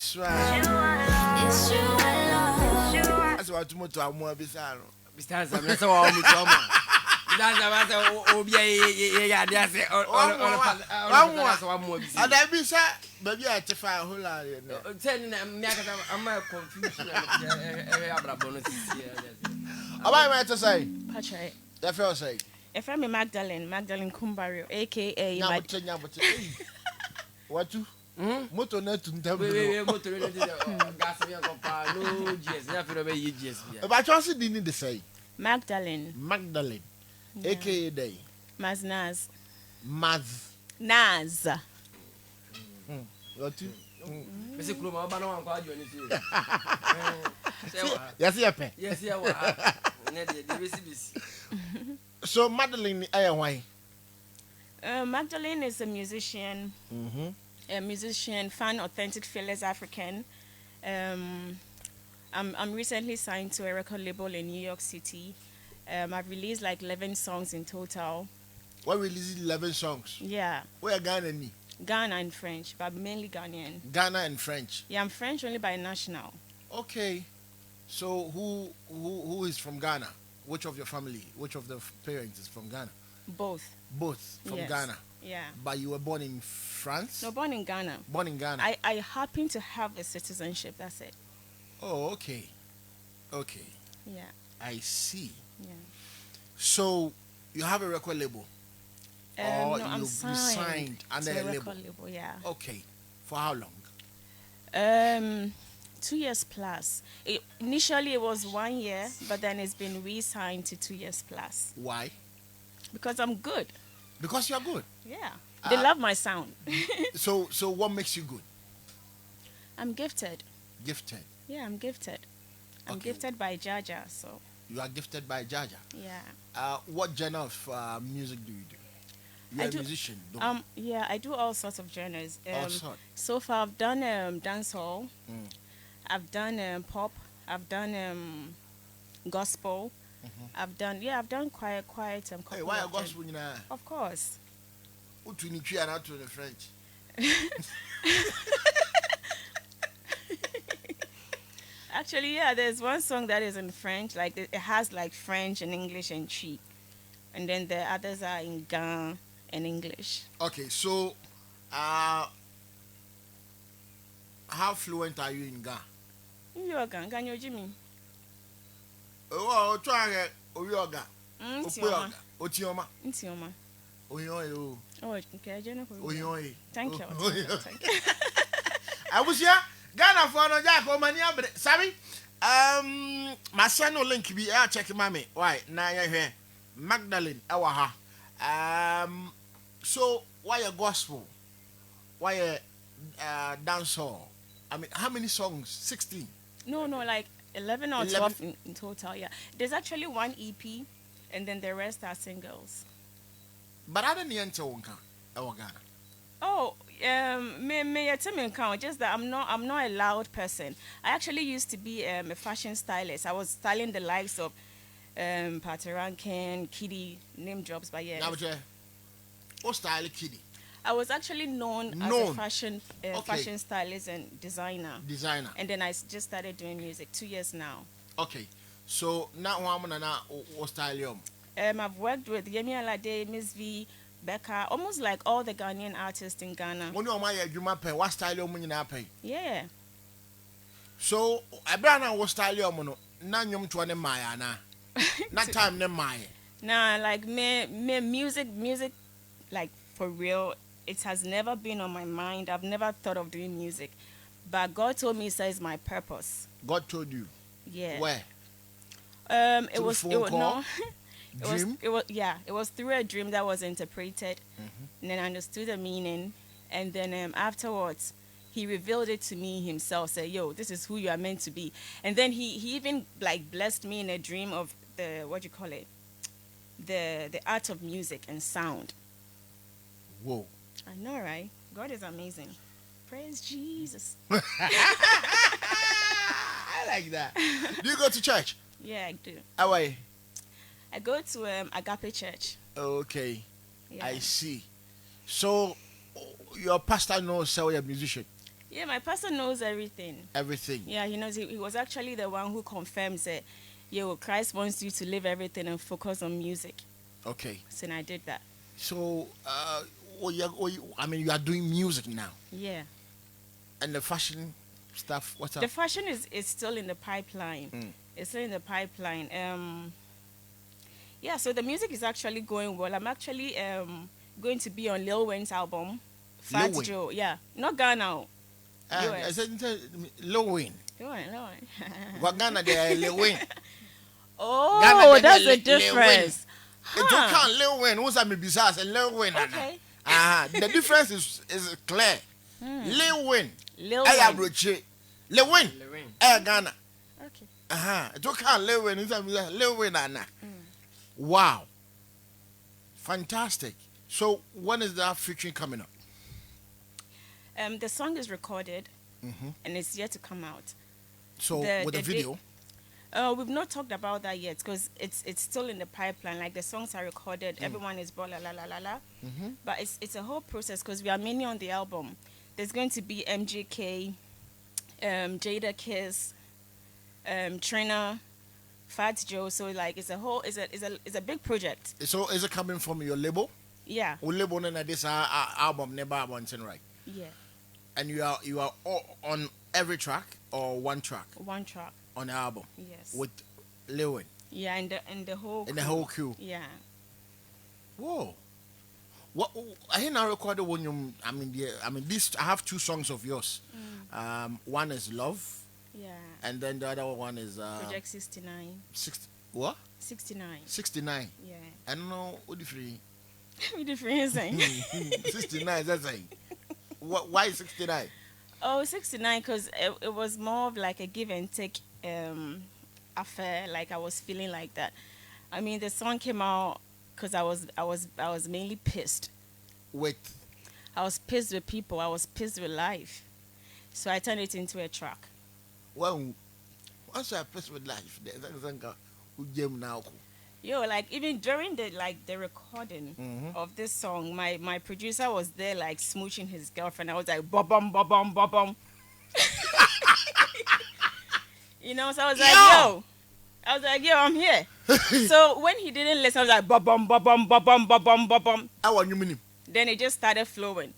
That's right. It's you I love. That's what you to more bizarre. Mr. Sam, that's all I'm with that's one more. And I be sir, baby, I to find a whole lot. Telling them, I'm confused. Am I right to say? Patrick. That's what I say. FM Magdalene Kumbario, aka What you? Moto net to tell we me. gas no GS, never be GS. But I trust it didn't say Magdalene, aka Day. Naz. What you? Mr. Kruma, but no one called you anything. Yes, yeah, pay. Yes, yeah. So, Madeline, why? Magdalene is a musician. A musician, fan, authentic, fearless African. I'm recently signed to a record label in New York City. I've released like 11 songs in total. Why released 11 songs? Yeah. Where Ghana and me? Ghana and French, but mainly Ghanaian. Ghana and French. Yeah, I'm French only by national. Okay. So who is from Ghana? Which of your family? Which of the parents is from Ghana? Both. Both from Yes. Ghana. Yeah. But you were born in France? No, born in Ghana. Born in Ghana. I happen to have a citizenship. That's it. Oh, okay. Okay. Yeah. I see. Yeah. So you have a record label? Or No, I'm you signed under to a a label? record label. Yeah. Okay. For how long? 2 years plus. Initially it was 1 year, but then it's been re-signed to 2 years plus. Why? Because I'm good. Because you're good. Yeah. They love my sound. So what makes you good? I'm gifted. Gifted. Yeah, I'm gifted. I'm Okay. gifted by Jaja, so You are gifted by Jaja. yeah. What genre of music do you do? You're a musician, don't you? Yeah, I do all sorts of genres. All sorts. So far I've done dancehall. I've done pop. I've done gospel. I've done quite couple Hey, why a of gospel in a Of course. what you need to and out to the French? Actually, yeah, there's one song that is in French. Like it has like French and English and Chi, and then the others are in Ghana and English. Okay, so how fluent are you in Ghana? You are Ghana, Jimmy. Oh, try Oyoga. Ntioma. Otioma. Ntioma. Oyo. Oh, okay, I don't know. Oyo. Thank you. Thank you. I was here. Ghana for no jack or mania, but sorry. My son will link be air check mommy. Why? Now you're here. Magdalene, awaha. So why a gospel? Why a dancehall? I mean, how many songs? 16. No, like 11 or 12 in total. Yeah, there's actually one EP, and then the rest are singles. But I don't enter one Ghana. Oh, me tell me count. Just that I'm not a loud person. I actually used to be a fashion stylist. I was styling the likes of Patty Rankin, Kitty, name drops. But yeah, Now, what style Kitty? I was actually known as a fashion stylist and designer. And then I just started doing music 2 years now. Okay, so now what style you? I've worked with Yemi Alade, Miss V, Becca, almost like all the Ghanaian artists in Ghana. When you pay, what style you pay? Yeah. So I better what style you mono. Now you to an Maya na. Not time ne Maya. Nah, like me music, like for real. It has never been on my mind. I've never thought of doing music, but God told me it's my purpose. God told you. Yeah. Where? It was through a dream that was interpreted, and then I understood the meaning, and then afterwards he revealed it to me himself. Said, "Yo, this is who you are meant to be," and then he even like blessed me in a dream of the the art of music and sound. Whoa. I know, right? God is amazing. Praise Jesus. I like that. Do you go to church? Yeah, I do. How are you? I go to Agape Church. Okay. Yeah. I see. So your pastor knows you're a musician. Yeah, my pastor knows everything. Everything. Yeah, he knows. He was actually the one who confirms that, yo, Christ wants you to leave everything and focus on music. Okay. So I did that. So, I mean, you are doing music now. Yeah. And the fashion stuff, what's up? The fashion is still in the pipeline. It's still in the pipeline. Yeah, so the music is actually going well. I'm actually going to be on Lil Wayne's album, Fat Wayne? Joe. Yeah, not Ghana. I US. said, Lil Wayne. Lil Wayne. What Ghana there, Lil Wayne. Oh, Ghana, that's Lil the difference. It don't count Lil Wayne. Who's a Mishasha and Lil Wayne? Okay. The difference is clear. Lil Wayne. Lil I am Wayne. rich. Lil Wayne. Ghana. Okay. It don't count Lil Wayne. It's a Lil Wayne. Wow. Fantastic. So when is that featuring coming up? The song is recorded, and it's yet to come out. So with the video? We've not talked about that yet because it's still in the pipeline. Like the songs are recorded, everyone is blah la la la la la. But it's a whole process because we are mainly on the album. There's going to be MGK, Jada Kiss, Trina, Fat Joe. So like it's a big project. So is it coming from your label? Yeah. We label in this album never once right? Yeah. And you are all on every track or one track One track. on the album Yes. with Lil Wayne Yeah, and the whole. and the whole crew. Yeah. Whoa. What I hear now recorded when you this I have 2 songs of yours. One is Love Yeah. and then the other one is Project 69. 69. 69. Yeah. I don't know what different. What difference? 69 that's saying. Why 69? Oh, 69 because it was more of like a give and take affair. Like I was feeling like that. I mean, the song came out because I was mainly pissed. I was pissed with people. I was pissed with life. So I turned it into a track. Well, once I press with life, there's who came now. Yo, like even during the recording of this song, my producer was there like smooching his girlfriend. I was like bum bum bum bum bum bum. You know, so I was like, yo, I'm here. So when he didn't listen, I was like bum bum bum bum bum bum bum bum bum bum. I want you mean. Then it just started flowing.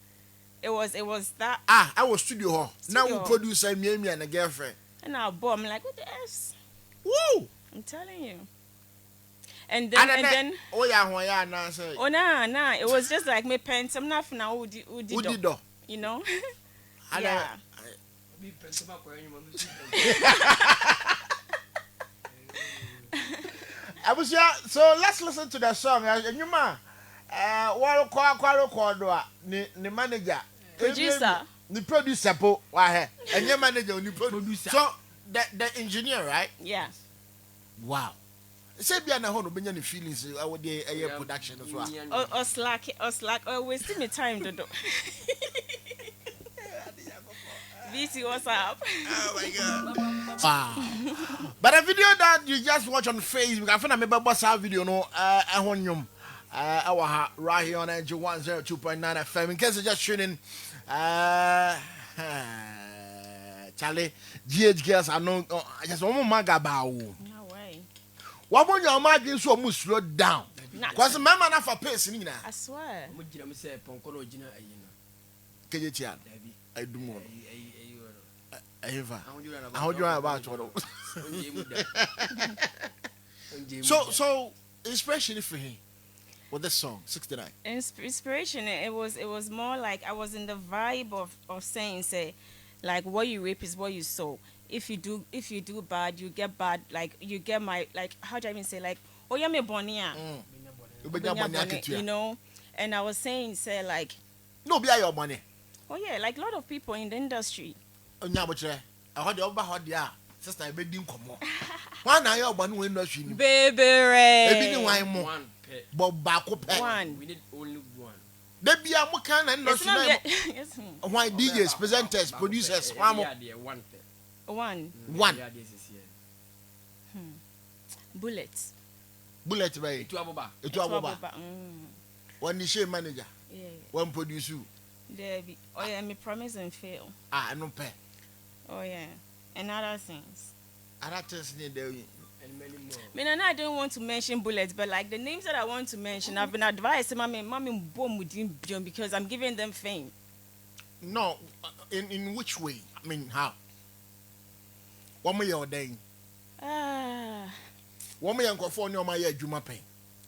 It was that. I was studio hall. Now we Studio. produce me and a girlfriend. And I bought. I'm like, what the S? Woo! I'm telling you. And then oh yeah, now say. oh nah, it was just like me pants. I'm not now who did do? you know? And Yeah. I was yeah. So let's listen to the song. And you man, what call the manager, Producer. the producer po why and your manager the producer. So the engineer, right? Yeah. Wow. Say be na ho no benya the feelings I would the production as well. Or slack. Wasting my time, dodo. VC, what's up? Oh my God. Wow. But a video that you just watch on Facebook, I find I remember boss our video no ehonyum our right here on Angel 102.9 FM. In case you're just tuning Charlie GH girls I know just one more magabawo. No way. What when your margin so almost slow down? Nah. Because remember na for pace ni na. I swear. Kejetia. I do more. Eva. I hold you about So inspiration for him with this song 69. Inspiration. It was more like I was in the vibe of saying say, like what you reap is what you sow. If you do bad, you get bad. Like you get my like how do I even say like oh yeah me bonia. You know. And I was saying say like no be your money. oh yeah, like a lot of people in the industry. Onya botre. I heard over how dia sister e be din komo. One na your money we industry ni. Baby Ray. E bi ni wan mo. But baako pe. One. We need only one. They be a more kind of It's not industry. yet. Yes. Why DJs, presenters, producers, one more. One. One. Bullets. Bullet right. Itu aboba. Itu aboba. Boba. One the show manager. Yeah. One producer. Debbie. Oh yeah, me promise and fail. I no pay. Oh yeah, and other things. Other things need there. And many more. I mean, and I don't want to mention bullets, but like the names that I want to mention, I've been advised, mommy, boom with him because I'm giving them fame. No, in which way? I mean, how? One way or day. One way and for no my year, Juma pay.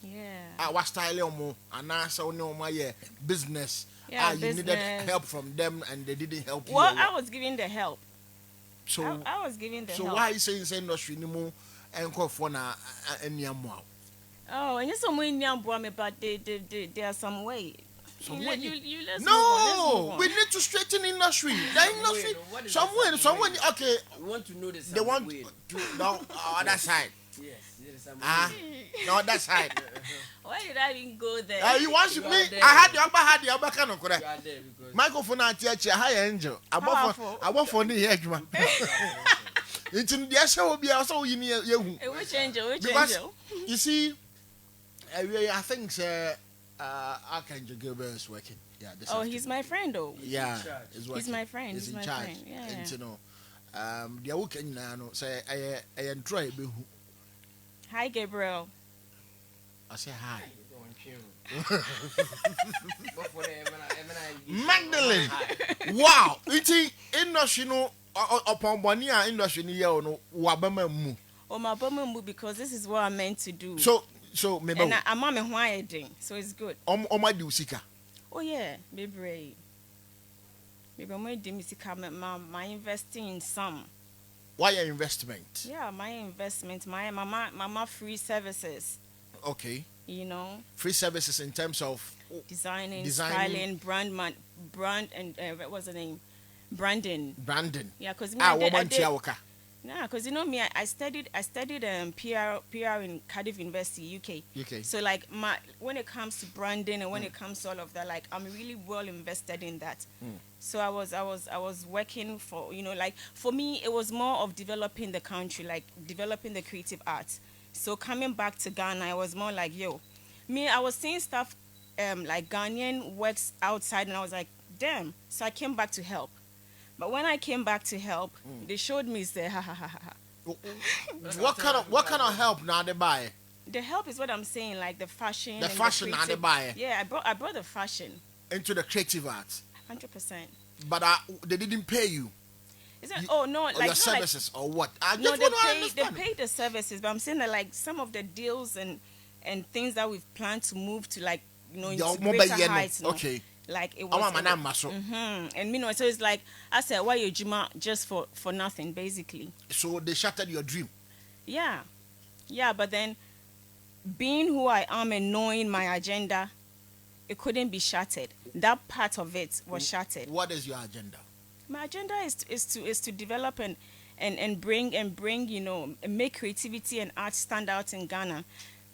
Yeah. What style or more, and answer no my year business. Yeah, You needed business. help from them, and they didn't help you. Well, I was giving the help. So I was giving the so help. why you saying say industry anymore and call for na any more? Oh, and some way me, but there are some way. Some You way. let's move No, on. we need to straighten industry. The industry, what is somewhere, that somewhere. Okay, We want to know the they want way. to no other side. Yes, there is some way. No other side. Why did I even go there? You want You me? are there. I had the upper kind of You correct. are there because Microphone at church, high angel. Powerful. I want for the edge, man. It's in the show will be also in here. Hey, which angel? Which Because angel? you see, I think Archangel Gabriel is working. Yeah, this Oh, afternoon. he's my friend though. Yeah, in charge. he's working. He's my friend. He's He's in my charge. friend. Yeah. And you know, the weekend now, say I enjoy be who. Hi, Gabriel. I say hi. But for the Magdalene. Wow, it's industry no upon Bonia industry ni no wabama mu. Oh, my bum because this is what I'm meant to do. So maybe and I'm on my doing, so it's good. my do sika. Oh yeah, baby. Maybe I'm doing my investing in some. Why your investment? Yeah, my investment, my mama free services. Okay. You know, Free services in terms of designing, Designing. styling, brand, and what was the name? Branding. branding. Yeah, because Woman chiawaka. nah, because you know me, I studied PR in Cardiff University, UK. UK. So like when it comes to branding and when it comes to all of that, like I'm really well invested in that. So I was working for, you know, like for me it was more of developing the country, like developing the creative arts. So coming back to Ghana, I was more like, yo, I was seeing stuff like Ghanaian works outside, and I was like, damn. So I came back to help. But when I came back to help, they showed me, say, ha ha ha ha ha. What kind of help now they buy? The help is what I'm saying, like the fashion. The and fashion now they creative- buy Yeah, I brought the fashion, into the creative arts, 100%. but they didn't pay you. Is it? You- Oh no, Or like your not services or what? I like, just no, want to they understand. pay the services, but I'm saying that like some of the deals and things that we've planned to move to, like, you know, Your into mobile greater yen, heights. No? okay. Like it I was. want my name, so. And you know, so it's like I said, why you Juma just for nothing, basically. So they shattered your dream. Yeah, but then being who I am and knowing my agenda, it couldn't be shattered. That part of it was shattered. What is your agenda? My agenda is to develop and bring you know, make creativity and art stand out in Ghana,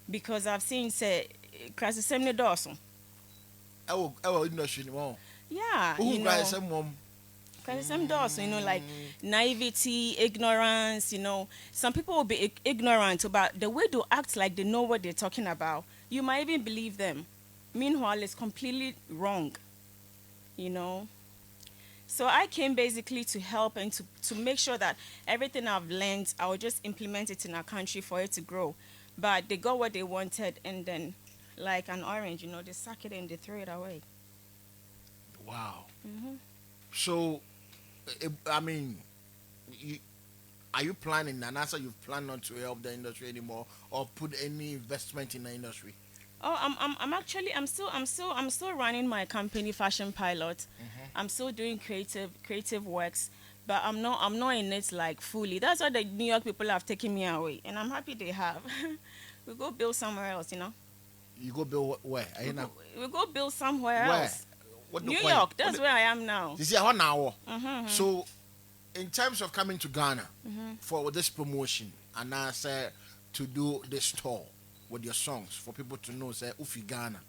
because I've seen say Krasisemne Dawson. Industry no. Yeah, Who you know. guys some mom? Some doors, you know, like naivety, ignorance, you know. Some people will be ignorant about the way they act like they know what they're talking about. You might even believe them. Meanwhile, it's completely wrong, you know. So I came basically to help and to make sure that everything I've learned, I will just implement it in our country for it to grow. But they got what they wanted, and then, like an orange, you know, they suck it and they throw it away. Wow. So, I mean, are you planning, and also you've planned not to help the industry anymore, or put any investment in the industry? Oh, I'm still running my company, Fashion Pilot. I'm still doing creative works, but I'm not in it like fully. That's why the New York people have taken me away, and I'm happy they have. We go build somewhere else, you know. You go build where? Are you now? We go build somewhere Where? else. What the New point? York. That's where I am now. You see, how now? So, in terms of coming to Ghana for this promotion, and I said to do this tour with your songs for people to know, say, Ufi Ghana.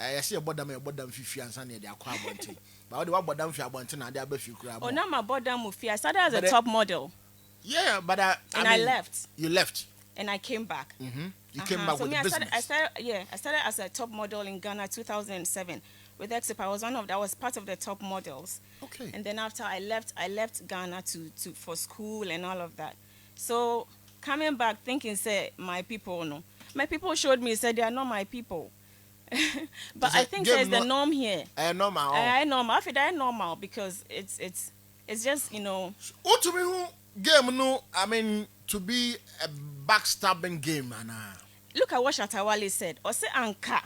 I see about them Fifi and Sunday, they are quite wanting. But what about them Fifi and they are Buffy crab? Oh, now my brother Mufi. I started as But a top model, Yeah, but and I mean, left, You left. and I came back. You came back So with me, the I business. started as a top model in Ghana 2007. with Exip, I was part of the top models. Okay. And then after I left Ghana to for school and all of that. So coming back thinking, say, my people, no. My people showed me, said they are not my people. But I think there's the norm here. Normal. Normal. I feel that normal because it's just, you know. What to me game no, I mean to be a backstabbing game and Look at what Shatawale said. Or say Anka.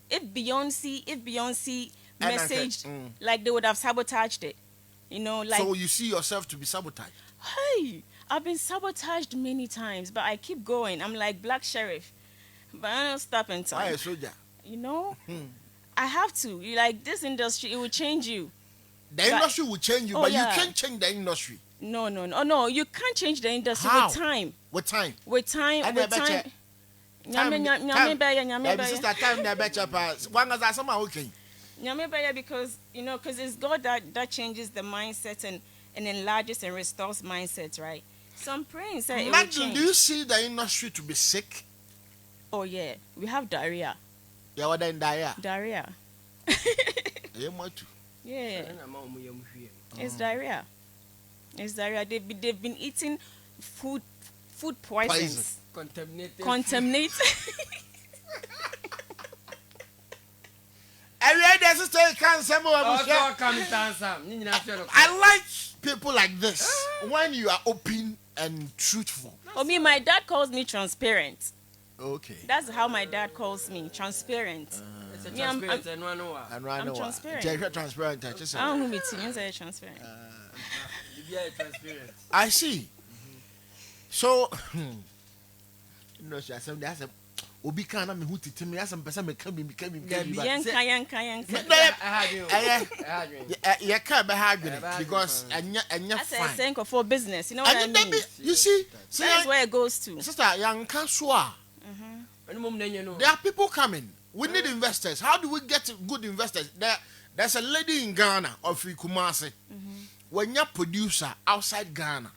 If Beyonce messaged, like they would have sabotaged it. You know, like. So you see yourself to be sabotaged? Hey, I've been sabotaged many times, but I keep going. I'm like Black Sheriff. But I don't stop in time. Why a soldier? You know? I have to. You like this industry, it will change you. The industry will change you, but you can't change the industry. No. Oh, no, you can't change the industry How? with time. With time. With time. And With time. Nyame sister, time na better pass. One as someone okay. Because you know, because it's God that changes the mindset and enlarges and restores mindsets, right? So I'm praying. Say, Imagine, do you see the industry to be sick? Oh yeah, we have diarrhea. Yeah, what then diarrhea? Diarrhea. Yeah. It's diarrhea. It's diarrhea. They've been eating food poisons. Contaminated. I like people like this when you are open and truthful. For me, my dad calls me transparent. Okay. That's how my dad calls me, transparent. I'm transparent. Transparent. I don't know me too. Say transparent. I see. So, you know, that's a obi kana me hu tete me asem pese me ka bi Yanka. Yeah, can't be hard because enya fine. That's a for business. You know what I mean? You see, that's where it goes to. Sister, yanka so there are people coming. We need investors. How do we get good investors? There's a lady in Ghana of Kumasi. When you're producer outside Ghana,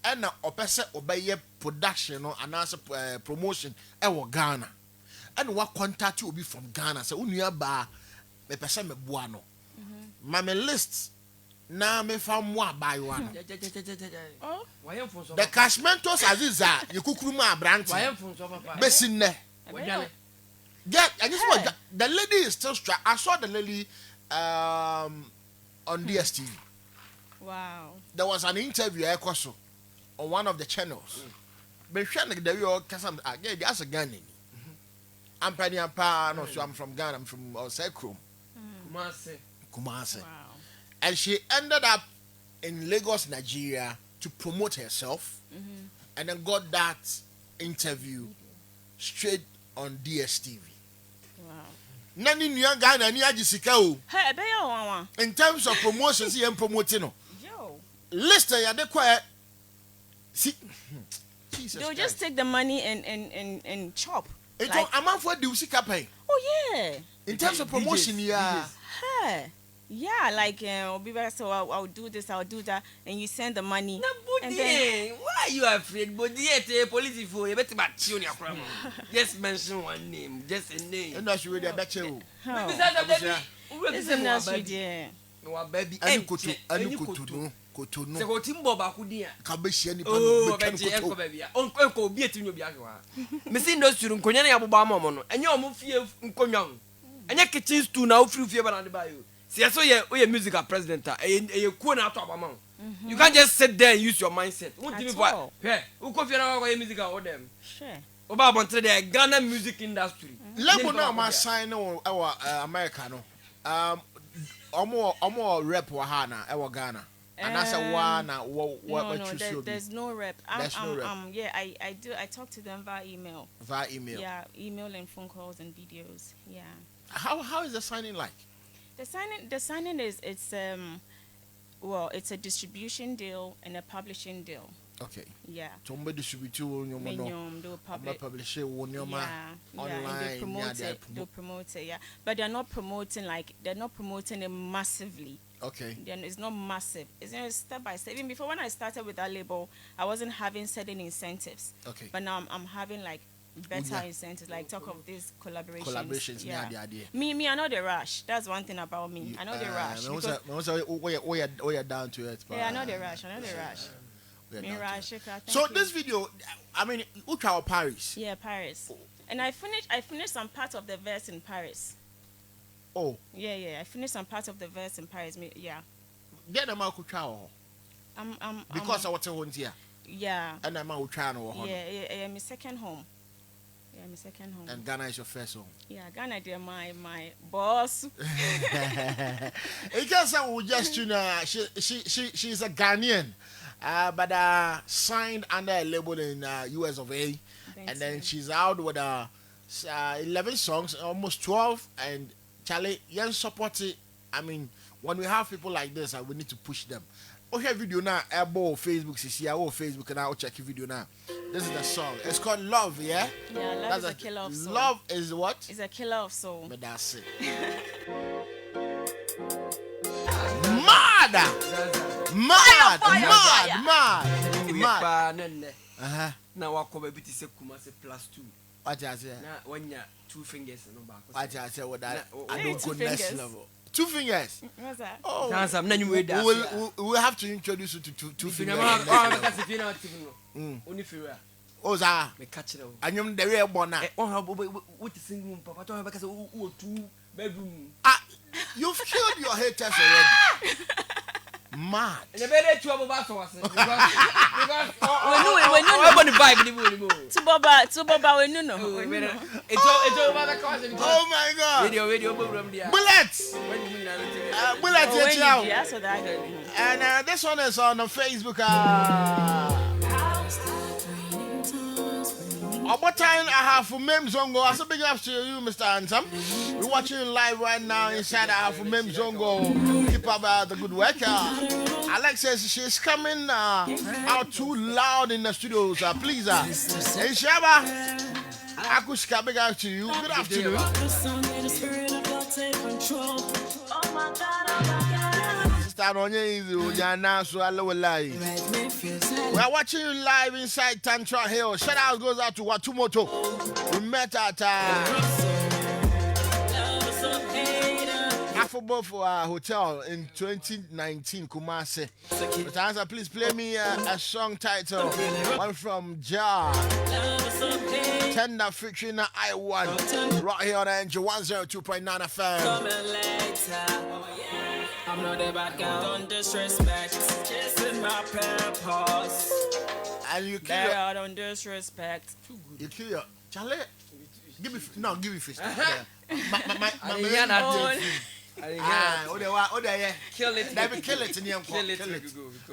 and now opese obey production or announce promotion Ghana, and what contact will be from Ghana. So when you are bar, me pese me buano. My list now me found more by one. The cashmentos aziza you kukuruma branch. Besine. Yeah, and this one the lady is still struck. I saw the lady on DSTV. Wow. There was an interview on one of the channels. But that's a Ghanaian. I'm from Ghana. I'm from Sekrum. Kumasi. Wow. And she ended up in Lagos, Nigeria to promote herself. And then got that interview straight on DSTV. Wow. Nani New Ghana ni ajisika o. Hey, Wawa. In terms of promotions, he am promoting no. Yo. Listen, ya de quiet. See, They'll just take the money and chop. It's like, a man for the usika pay. Oh yeah. In terms of promotion, yeah. Hey. Yeah, like so I'll do this, I'll do that, and you send the money. And then, why are you afraid? But the police for you better just mention one name, just a name. And that's really a better. It's industry, dear. Baby, Kotono. Se Timbo Bakudia. Kabeshi ni Oh, baby. Uncle be at Nubiawa. Missing those children, Konya Abubamo, and your mufia Nkonyang. And your kitchens to now free fever on the bayou. See, I saw your musical president, and you couldn't out of amount. You can't just sit there and use your mindset. What do you want? Yeah, who could feel our musical or them? Sure. About the Ghana music industry. Level now, my sign our Americano. Omo rep Wahana, our Ghana. And that's a one. No, there's no rep. There's no rep. Yeah, I do. I talk to them via email. Via email. Yeah, email and phone calls and videos. Yeah. How is the signing like? The signing is it's a distribution deal and a publishing deal. Okay. Yeah. Somebody distribute you they'll publish it online. And they'll promote it, yeah. But they're not promoting it massively. Okay. Then it's not massive. It's step by step. Even before when I started with that label, I wasn't having certain incentives. Okay. But now I'm having like better incentives, like talk of these collaborations. Yeah, the idea. Me, I know the rush. That's one thing about me. I know the rush. You're down to it. Yeah, I know the rush. Me rush. So this video, I mean, which are Paris? Yeah, Paris. And I finished some part of the verse in Paris. Oh. Yeah. I finished some part of the verse in Paris. Yeah. Get them out because I was home here. Yeah. And I'm out trying to Yeah, my second home. Yeah, my second home. And Ghana is your first home. Yeah, Ghana, they're my boss. It just we just she's a Ghanaian, but signed under a label in US of A, and then she's out with 11 songs, almost 12, and Charlie, young support it. I mean, when we have people like this, we need to push them. Okay, video now. Abo Facebook, Facebook, and I'll check your video now. This is the song. It's called Love, yeah? Yeah, Love is a killer of soul. Love is what? It's a killer of soul. But that's it. Mad! Now walk over to say Kumasi +2. What I say? Now when you 2 fingers no back. What I say with that? I Hey, don't go 2 next fingers. level. 2 fingers. What's that? Oh, I'm not way down. we'll have to introduce you to two fingers. Only fear. Oh, sir. Me catch it. And you're the real one. What is single papa don't have because 2 bedroom. You've killed your haters already. Mad. And the better 2 of us was because we to Boba, we know. It's over the cause. Oh my God. Radio program there. Bullets. Bullets. That's what I heard. And this one is on Facebook. What time I have for Mem Zongo? I so big up to you, Mr. Handsome. We're watching you live right now inside I have for Mem Zongo. Keep up the good work. Alex says she's coming out too loud in the studios. Please, hey Shaba, Akushka, big up to you. Good afternoon. We are watching you live inside Tantra Hill. Shout out goes out to Watumoto. We met at Afobofo Hotel in 2019, Kumasi. Mr. Hansa, please play me a song title. One from Jar. Tender featuring I1. Right here on Angel 102.9 FM. I'm not a bad guy, don't disrespect. Just in my purpose. And you kill Better out on disrespect. You kill your Charlie. Give me fish. Kill it. Let me kill it in your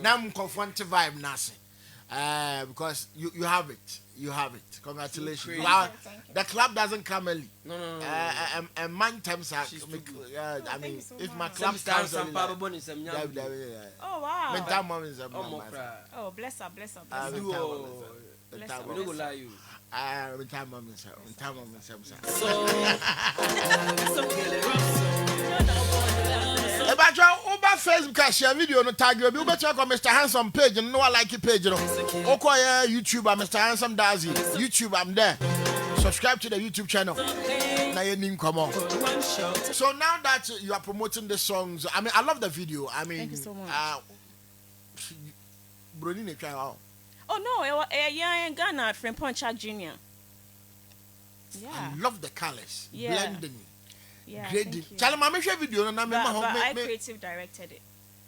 Now I'm confronting vibe Nasi. Because you have it. You have it. Congratulations. Wow. The club doesn't come early. No. And man times are I mean if my club starts Oh wow. Oh bless her. About your over Facebook share video no tag you be better call Mr. Handsome page and no I like it page okay YouTube Mr. Handsome Dazi YouTube I'm there. Subscribe to the YouTube channel. Now your name come on. So now that you are promoting the songs, I mean I love the video. I mean thank you so much. Oh no, yeah, in Ghana from Ponchak Jr. Yeah. I love the colors. Yeah. Blending. Yeah. Grading. Tell me, share video na But I creative directed it.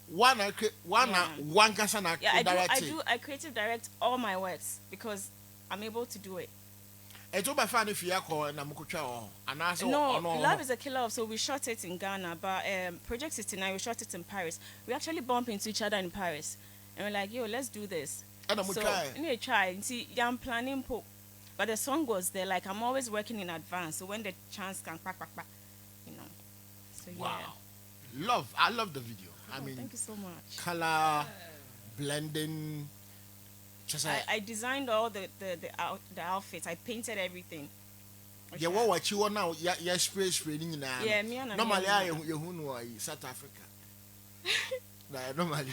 One kasana Yeah, directed. I creative direct all my works because I'm able to do it. It's over fan if you are calling Namukucha and also No, Love is a Killer. So we shot it in Ghana, but Project 69 we shot it in Paris. We actually bump into each other in Paris, and we're like, yo, let's do this. And I'm So try. try. See, yeah, I'm planning, but the song was there. Like I'm always working in advance, so when the chance can back, you know. So yeah. I love the video. I mean, thank you so much. Color, blending. Just I designed all the outfits. I painted everything. yeah, what you want now? Yeah, spray now. Yeah, me and normally you know South Africa. Normally,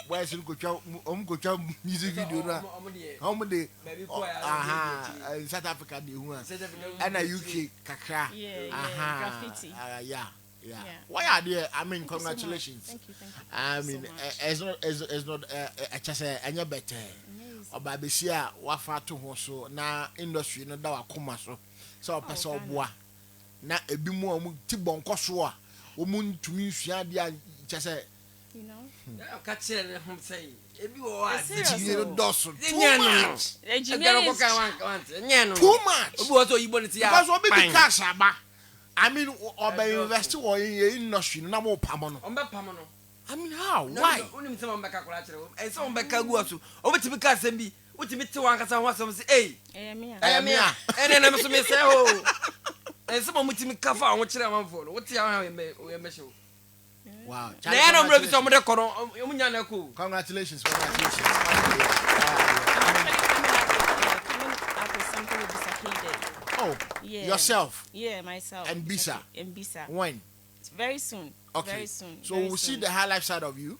Why is it go to music video now? How many in South Africa the one and a UK kakra. Graffiti. Yeah. Why are there? I mean, congratulations. Thank you. I mean, it's not just any better. Or by Bessia, what far to so now industry no da wakoma so person boa na ebi mu amu ti bonko so a omu ntumi hua dia just you know. Ka chere ne hom say ebi wo a Jimmy doso too much. Obi wo so yibo ne ti ya Because obi be cash aba. I mean, obi invest wo in industry na mo pamo no. Ombe pamo no. I mean, how? Why? Unim se mo beka kola chere wo. E se mo beka gu aso. Obi ti be ka sem bi. Utimi ti wan kasa ho asem se eh. Ayamia. Ene na me so me se ho. E se mo mutimi ka fa ho chere amanfo no. Wote ya ha we me show. Wow. Na ya no mro bi so mo de kono. Omu nya na ko. Congratulations. Coming up with something with Bisa. Oh, Yeah. yourself Yeah, myself. and Bisa. And Bisa. When? Very soon. Okay. Very soon. So very we'll see soon. the high life side of you.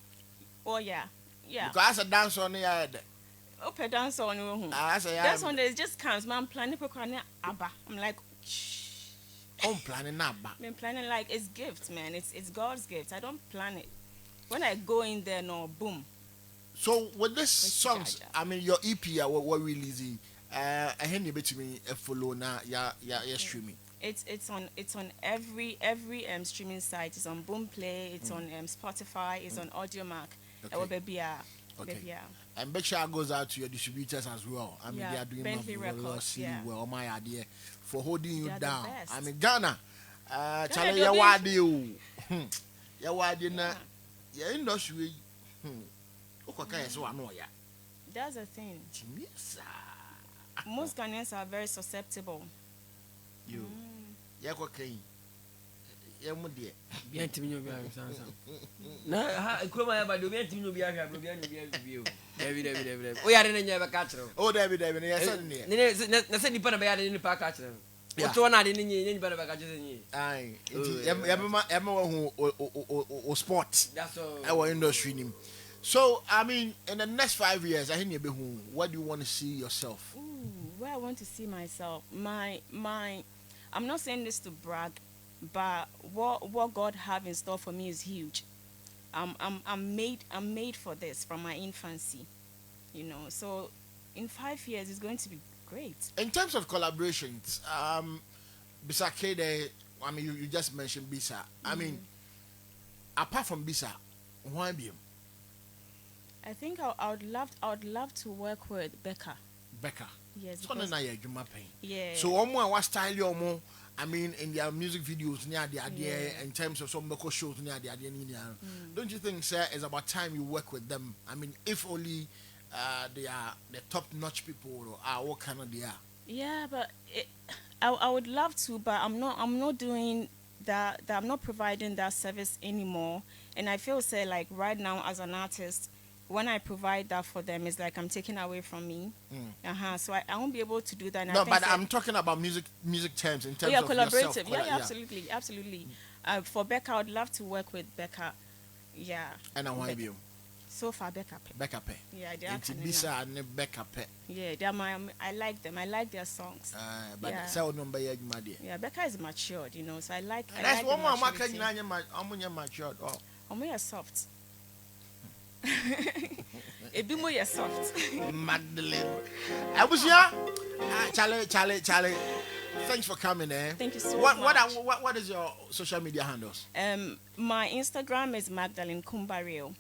Oh yeah. Yeah. Because as a dancer on the head. Open dance on you. As a That's one that just comes. Man, planning for Abba. I'm like, I'm planning now, but I'm planning like it's gift, man. It's God's gift. I don't plan it. When I go in there, no, boom. so with this songs, Jaja. I mean your EP what releasing. I hear you bet me a follow now. Yeah, streaming. It's on every streaming site. It's on Boomplay. It's on Spotify. It's on AudioMark. Okay. Okay. And big shout goes out to your distributors as well. I mean, Yeah, they are doing Bentley Records, marvelous, yeah. well, my idea for holding you They are the down. best. I mean, Ghana, Charlie, they're your idea, your idea, Yeah. your industry. Okay, so I know ya. That's the thing. Yes, Most Ghanaians are very susceptible. you, yeah, okay, yeah, my dear. Bien timi nyo bia sansan. Na ha kroma ya ba do bien timi nyo bia hwa bro bia nyo bia bio. David. O ya de nya ba ka kire. Oh, David, yes, sir. Na se nipa na ba ya de nipa ka kire. Yeah. O to na de ni nipa na ba ka kire ni. Aye, Oh. or sport. That's all. Our industry name. So, I mean, in the next 5 years, I hear you. What do you want to see yourself? Ooh, where I want to see myself. My I'm not saying this to brag, but what God have in store for me is huge. I'm made for this from my infancy. You know, so in 5 years it's going to be great. In terms of collaborations, Bisa Kede, I mean, you just mentioned Bisa. I mean, apart from Bisa, why be I think I would love to work with Becca. Becca? Yes. So because- now you're Juma Pain. yeah. So, what style you more? I mean, in their music videos, near the idea, in terms of some local shows, near the idea, don't you think, sir, it's about time you work with them? I mean, if only they are the top-notch people, or what kind of they are? Yeah, but I would love to, but I'm not doing that. I'm not providing that service anymore. And I feel say like right now as an artist, when I provide that for them, it's like I'm taking away from me. So I won't be able to do that. And I No, think but I'm talking about music terms, in terms yeah, of collaborative. yourself. Yeah, absolutely. For Becca, I would love to work with Becca. Yeah. And I want you. So far, Becca. Becca Pe. Yeah, they are. It's Bisa and Becca Pe. Yeah, they're I like them. I like their songs. But Yeah. so number yeah, my dear. Yeah, Becca is matured, you know. So I like. I That's like one the more maturity. I'm matured. Oh. We are soft. A bit more soft. Magdalene. I was here. Charlie. Thanks for coming, eh? Thank you so What much. is your social media handles? My Instagram is Magdalene Kumbario,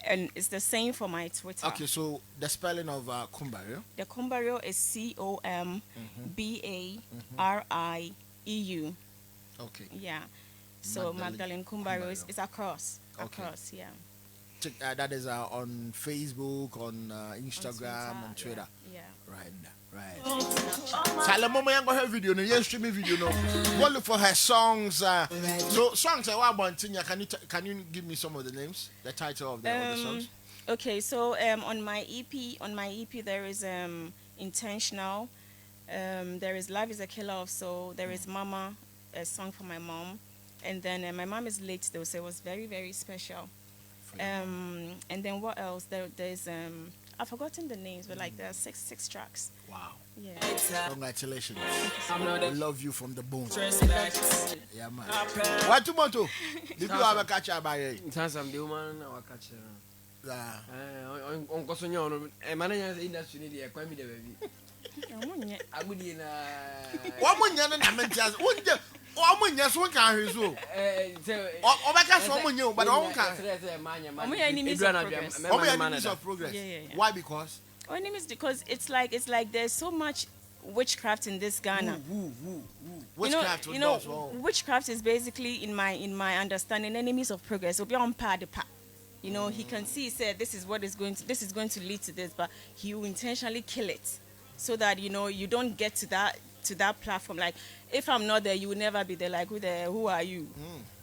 and it's the same for my Twitter. Okay, so the spelling of Kumbario. The Kumbario is COMBARIEU. Okay. Yeah. So Magdalene Magdalene Kumbario is Kumbario. across. Okay. Across, yeah. Check, that is on Facebook, on Instagram, on Twitter. Yeah. Right. Charlie, mama, you her video, no, yes, streaming video, no. Go look for her songs. So songs, I want to. Can you give me some of the names, the title of the songs? Okay, so on my EP there is Intentional, there is Love is a Killer of Soul, there is Mama, a song for my mom, and then my mom is late though, so it was very, very special. And then what else? There's I've forgotten the names, but like there are six tracks. Wow. Yeah. Congratulations. I'm not I a love you from the bone. respect. Yeah, man. What tomorrow? Did you have a catch up by it? Some the woman or catch Yeah. on Cosson, a manager industry need a quite baby. I would in One more young and mentors. One more yes, one can his own. Or back as someone new, but all can. Only enemies of progress. Only enemies of progress. Yeah. Why? Because Only is because it's like there's so much witchcraft in this Ghana. witchcraft you know, was wrong. witchcraft is basically in my understanding enemies of progress. Obi on pa de pa. You know, he can see said this is going to lead to this, but he will intentionally kill it so that you don't get to that platform. Like if I'm not there, you will never be there. Like who are you?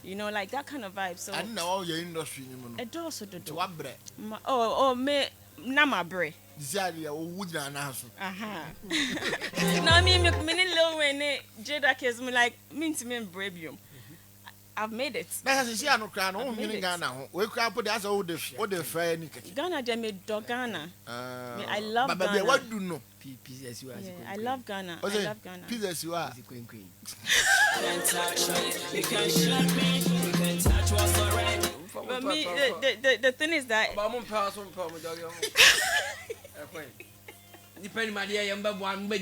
You know, like that kind of vibe. So I know all your industry. it also do. To what bread? Me na my bre. Zaria or wood and answer. No, I mean, many little when Jada kiss me like mean to me in Brabium. I've made it. That's a share no crown. Oh, meaning Ghana. We can put that's all the friend. Ghana, they made dog Ghana. I love but Ghana. What do you know? PPS you Yeah, I love Ghana. What's I it? love Ghana. Peace you are. Queen. You can touch me, you can shut me, you can touch what's already. But me, the thing is that depending my dear, one bed,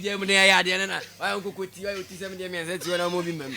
I will quit you. I will 70 minutes when I'm moving them.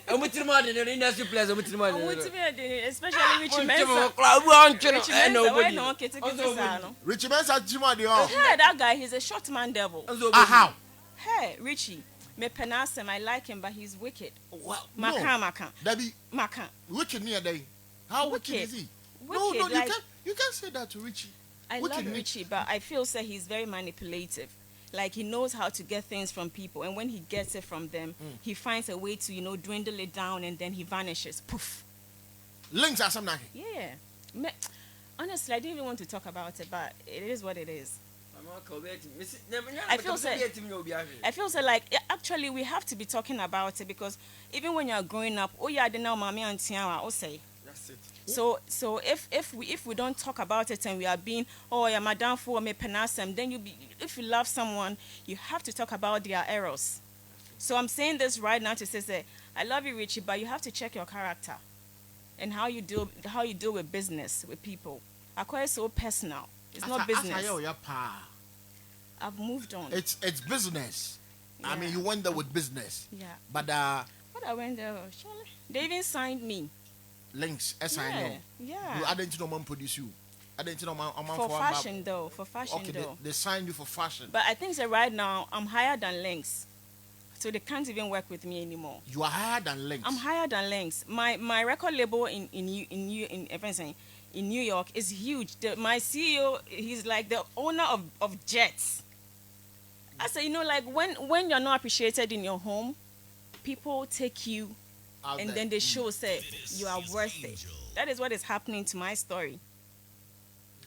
I'm with your mother, the industry plays with your I mother. want to be especially Richie Mensa. Richie Mensa, nobody. no okay to get this out. Richie Mensa Jima the all. Hey, that guy, he's a short man devil. How? Hey, Richie, me penas him. I like him, but he's wicked. Well, Maka. Debbie, Maka. wicked near day. How wicked is he? No, Wicked, like- you can't say that to Richie. I Wicked love Nick. Richie, but I feel that he's very manipulative. Like he knows how to get things from people, and when he gets it from them, he finds a way to dwindle it down, and then he vanishes. Poof. Links are something. Yeah. Honestly, I didn't even want to talk about it, but it is what it is. I feel so like actually we have to be talking about it because even when you're growing up, oh yeah, I didn't know mommy and Tiawa, oh say. That's it. So if we don't talk about it and we are being yeah madam for me penasem, then if you love someone, you have to talk about their errors. So I'm saying this right now to say I love you, Richie, but you have to check your character and how you deal with business with people. I call it so personal. It's not business. I've moved on. It's business. I Yeah. mean, you went there with business. Yeah. But What I went there, surely. They even signed me. links, SINO. Yeah. You didn't know man produce you. I didn't know man For fashion though. For fashion Okay, though. they signed you for fashion. But I think that right now I'm higher than Lynx. So they can't even work with me anymore. You are higher than links. I'm higher than Lynx. My record label in New York is huge. My CEO, he's like the owner of jets. I say, like when you're not appreciated in your home, people take you Out and there. then they show say you are worth it. That is what is happening to my story.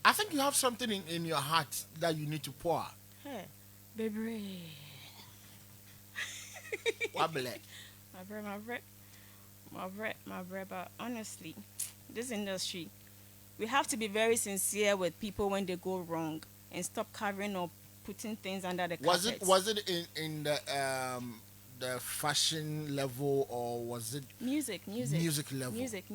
I think you have something in your heart that you need to pour out. Hey, baby. Wabble. My bread. But honestly, this industry, we have to be very sincere with people when they go wrong and stop covering up, putting things under the carpet. Was it in the fashion level or was it Music level. Music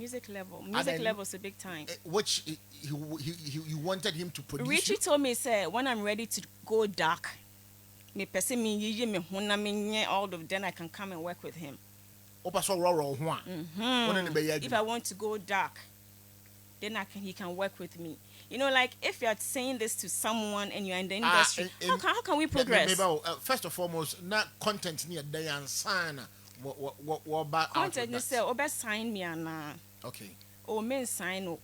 level is a big time. which he wanted him to produce? Richie told me, say, when I'm ready to go dark, me person me yeye me hona me nye all of then I can come and work with him. If I want to go dark, then he can work with me. Like if you're saying this to someone and you're in the industry, how can we progress? First and foremost, not content near day and sign. What Content you say, best sign me and okay. men sign up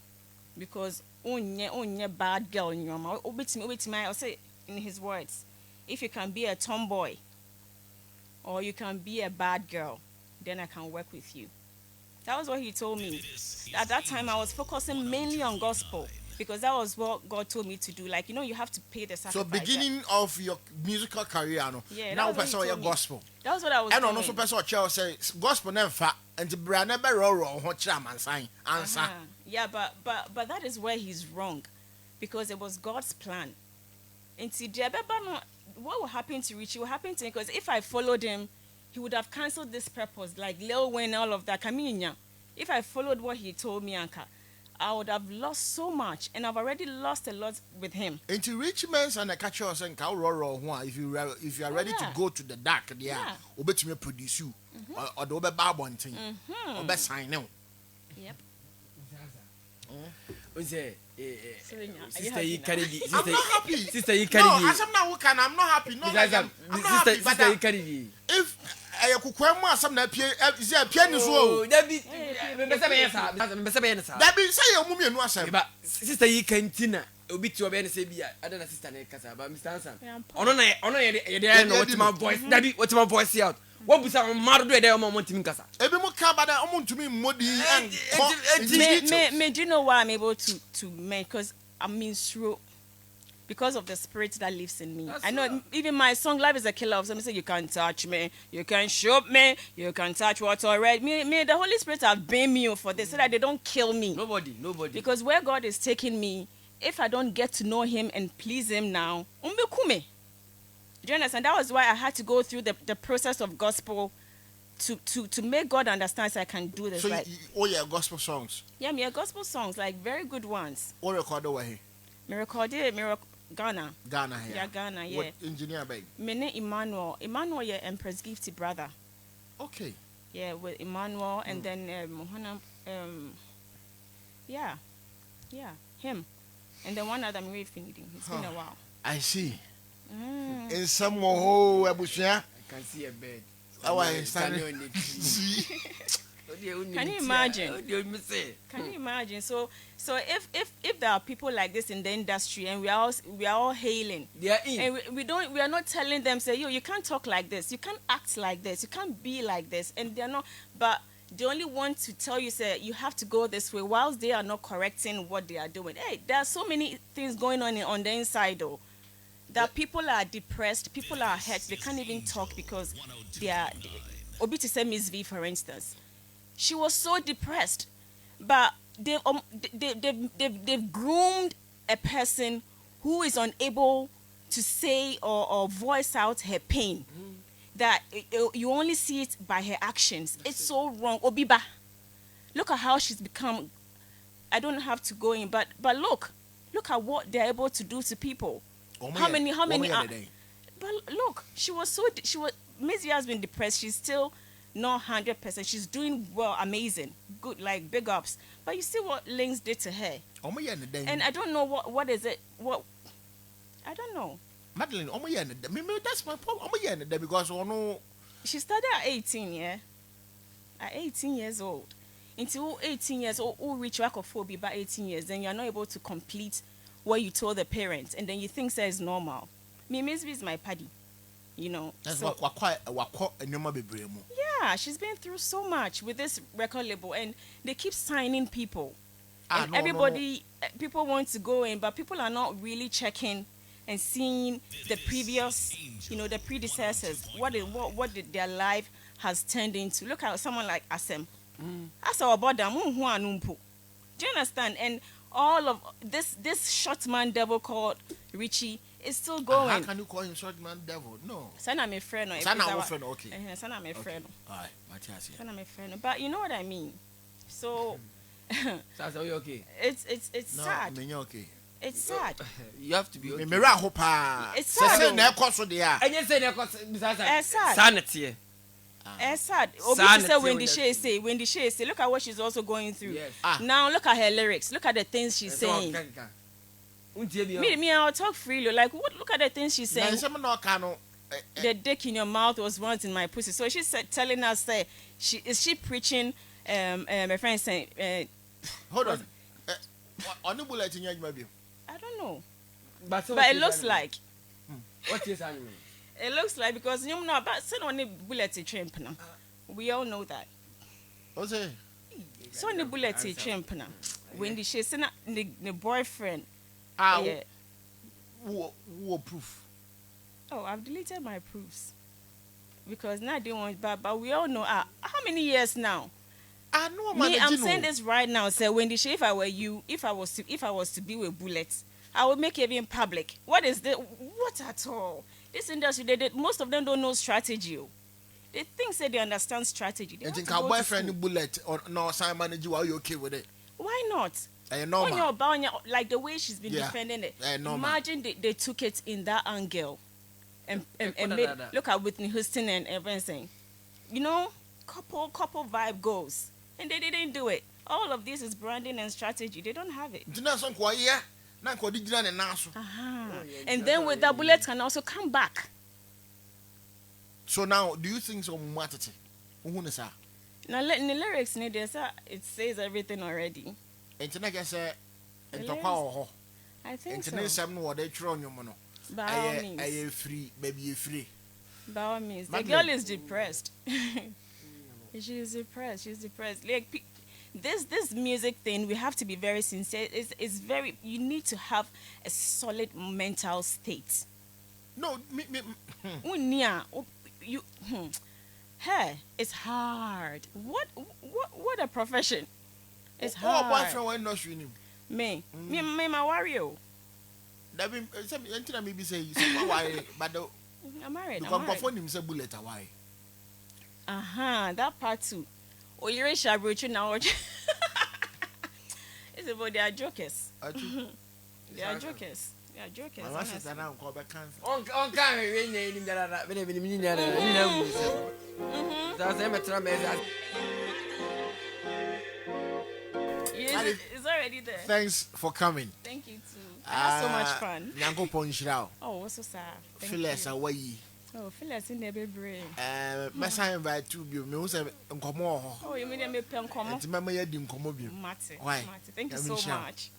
because onye bad girl in your mouth. I'll say in his words, if you can be a tomboy or you can be a bad girl, then I can work with you. That was what he told me. At that time, I was focusing mainly on gospel because that was what God told me to do. Like, you have to pay the sacrifice. So beginning of your musical career, Yeah, now that was what he person your told me. gospel. That was what I was And doing. also person Charles say gospel never fat. and the brand never roll what chairman sign answer. Yeah, but that is where he's wrong, because it was God's plan. And see, what will happen to Richie will happen to him, because if I followed him, he would have cancelled this purpose, like Lil Wayne, all of that. Kaminya. If I followed what he told me, Anka, I would have lost so much, and I've already lost a lot with him. Into rich men's and a catcher and cow roll if you are ready to go to the dark, or bet me produce you or the bad one thing or best sign now. Yep. Sister, you carry the. I'm not happy. Sister, you carry no, the. as I'm now, I'm not happy. No, I'm not happy. Sister, you carry the. If I could come more, some that is a pianist. That be. That be say your mummy and was but sister, you can tina. Obi to obey say be I don't sister na kasa but Mr. Ansam. Ono ye what my voice. That be what my voice out. What was our mother do there moment to me kasa. Ebi mo ka ba da omo ntumi modi and me do you know why I'm able to make, because I'm in through because of the spirit that lives in me. I know even my song Life is a Killer of somebody say you can't touch me, you can't shoot me, you can't touch what's already. Me the Holy Spirit have been me for this so that they don't kill me. Nobody. Because where God is taking me, if I don't get to know him and please him now, umbekume. Do you understand? That was why I had to go through the process of gospel to make God understand so I can do this. So right? all your gospel songs. Yeah, me gospel songs, like very good ones. All record away. Me recorded Ghana. Ghana here. Yeah, Ghana, yeah. What engineer bag? Mene Emmanuel. Emmanuel, yeah, Empress Gifty brother. Okay. Yeah, with Emmanuel and then yeah, him. And then one other I'm really finishing. It's been a while. I see. In some more abushia. I can see a bed. Oh, I stand. Can you imagine? Can you imagine? So if there are people like this in the industry and we are all hailing, They are in. and we are not telling them, say, yo, you can't talk like this, you can't act like this, you can't be like this, and they're not, but they only want to tell you, say, you have to go this way, whilst they are not correcting what they are doing. Hey, there are so many things going on the inside though, that people are depressed, people are hurt, they can't even talk because they are. Obi to say Miss V, for instance, she was so depressed, but they've groomed a person who is unable to say or voice out her pain. That you only see it by her actions. It's so wrong. Obiba, look at how she's become. I don't have to go in, but look at what they're able to do to people. How many? But look, Miss V has been depressed. She's still not 100%. She's doing well, amazing, good, like big ups. But you see what Links did to her. And I don't know what is it. What I don't know. Madeline, that's my problem. Because She started at 18, yeah. At 18 years old. Until 18 years old, who reach phobia by 18 years, then you are not able to complete what you told the parents, and then you think that is normal. Miss V is my paddy, you know. that's so, yeah, she's been through so much with this record label, and they keep signing people. And everybody, people want to go in, but people are not really checking and seeing the previous, you know, the predecessors, what did their life has turned into. Look at someone like Asem. That's our brother. Do you understand? And all of this short man devil called Richie is still going. How can you call him short man devil? No. Sana my friend. Sana friend, okay. Sana my friend. Alright, Matthias. Sana my friend. But you know what I mean. So. That's are you okay? It's No, sad. okay. It's sad. You have to be okay. It's sad. And you say It's sad. sanity. It's sad. Obi said when the Shay say, look at what she's also going through. Yes. Now look at her lyrics. Look at the things she's saying. Me, I'll talk freely. Like, look at the things she's saying. The dick in your mouth was once in my pussy. So she's telling us that she preaching. My friend saying. Hold on. On the bullet in your maybe. I don't know. But it looks like. What is animal? It looks like, because you know about send on the bullet tramp now. We all know that. What's it? So on the bullet tramp now. When she send the boyfriend. Yeah. Who proof? Oh, I've deleted my proofs because now they want. But we all know. How many years now? I know, Me, man. I'm saying this right now. Say, Wendy, if I were you, if I was to be with bullets, I would make it in public. What is the what at all? This industry, most of them don't know strategy. They think they understand strategy. They And want think to our go to boyfriend school. bullet or no sign manager, are you okay with it? Why not? Normal. On your bound, like the way she's been Yeah. defending it. Normal. Imagine they took it in that angle, and Put made, that. look at Whitney Houston and everything. You know, couple vibe goes, and they didn't do it. All of this is branding and strategy. They don't have it. Do you know some quiet? Now, could you and naso? And then with that, bullets can also come back. So now, do you think so? Matete? Who knows? Now, in the lyrics, it says everything already. And I guess, and The talk lyrics- I think and so. tonight, some what they throw on your mono. By all means. I am free, baby, you free. By all means. The Madeleine. girl is depressed. She's depressed. She's depressed. Like this music thing, we have to be very sincere. It's very. You need to have a solid mental state. No, me. Unia, you. Hey, it's hard. What a profession. It's Oh, hard. boyfriend, why not showing him? Me, my warrior. That be something maybe say, why, but the I'm married. because phone him say bullet why? That part too. Oh, you're a shabroach now. It's about they are jokers. They are jokers. They are jokers. My wife honestly. said, "I'm call back cancer." On camera, we need that. We need that. That's a matter of Yes, it's already there. Thanks for coming. Thank you too. I had so much fun. Nyango Ponchirao. Oh, what's so sad? Thank Phyllis you. away. Oh, Phyllis in the baby. Messa invite to be me who say nkomo. Oh, you mean me pen come? Nti mama ye di nkomo bi. Mate. Why? Mate. Thank you Let me so shout. much.